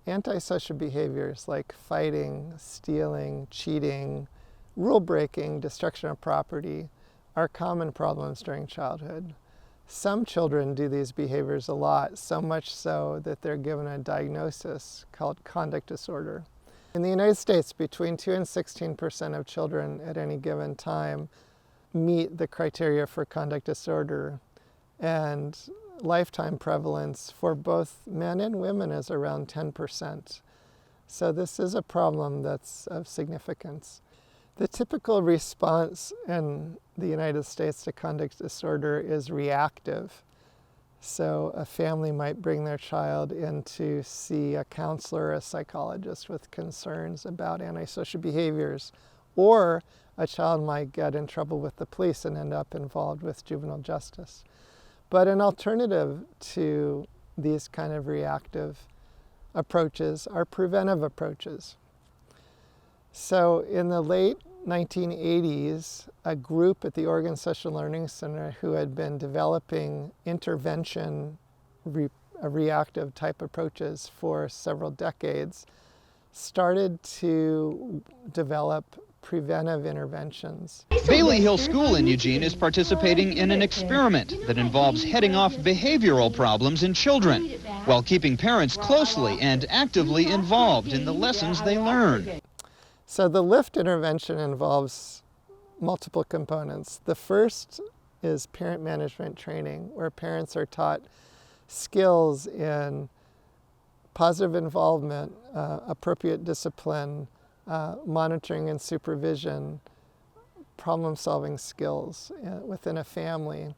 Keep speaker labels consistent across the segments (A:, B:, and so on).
A: Antisocial behaviors like fighting, stealing, cheating, rule breaking, destruction of property are common problems during childhood. Some children do these behaviors a lot, so much so that they're given a diagnosis called conduct disorder. In the United States, between 2 and 16% of children at any given time meet the criteria for conduct disorder, and lifetime prevalence for both men and women is around 10%. So this is a problem that's of significance. The typical response in the United States to conduct disorder is reactive. So a family might bring their child in to see a counselor or a psychologist with concerns about antisocial behaviors, or a child might get in trouble with the police and end up involved with juvenile justice. But an alternative to these kind of reactive approaches are preventive approaches. So in the late 1980s, a group at the Oregon Social Learning Center who had been developing intervention reactive type approaches for several decades started to develop preventive interventions.
B: Bailey Hill School in Eugene is participating in an experiment that involves heading off behavioral problems in children while keeping parents closely and actively involved in the lessons they learn.
A: So the LIFT intervention involves multiple components. The first is parent management training, where parents are taught skills in positive involvement, appropriate discipline, monitoring and supervision, problem-solving skills within a family.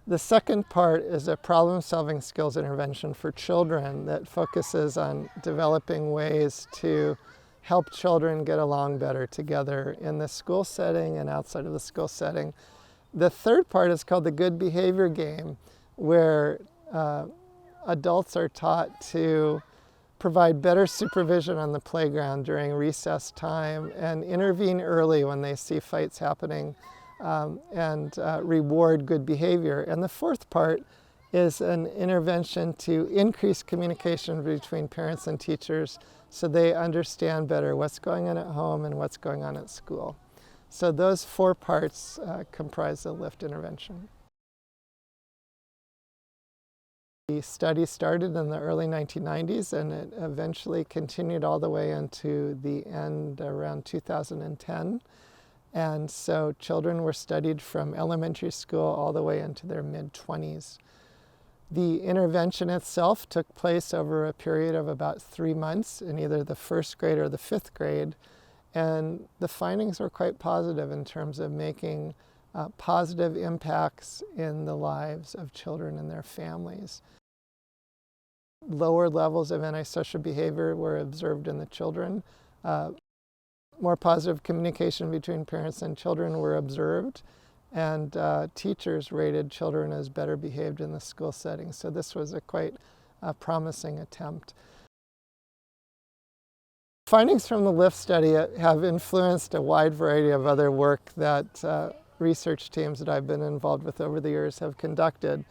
A: The second part is a problem-solving skills intervention for children that focuses on developing ways to help children get along better together in the school setting and outside of the school setting. The third part is called the good behavior game, where adults are taught to provide better supervision on the playground during recess time and intervene early when they see fights happening, and reward good behavior. And the fourth part is an intervention to increase communication between parents and teachers so they understand better what's going on at home and what's going on at school. So those four parts comprise the LIFT intervention. The study started in the early 1990s and it eventually continued all the way into the end around 2010. And so children were studied from elementary school all the way into their mid-20s. The intervention itself took place over a period of about 3 months in either the first grade or the fifth grade, and the findings were quite positive in terms of making positive impacts in the lives of children and their families. Lower levels of antisocial behavior were observed in the children. More positive communication between parents and children were observed, and teachers rated children as better behaved in the school setting. So this was a quite promising attempt. Findings from the LIFT study have influenced a wide variety of other work that research teams that I've been involved with over the years have conducted,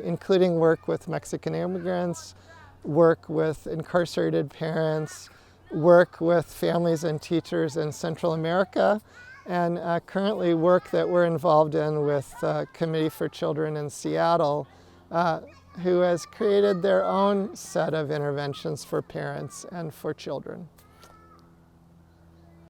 A: including work with Mexican immigrants, work with incarcerated parents, work with families and teachers in Central America, and currently work that we're involved in with Committee for Children in Seattle, who has created their own set of interventions for parents and for children.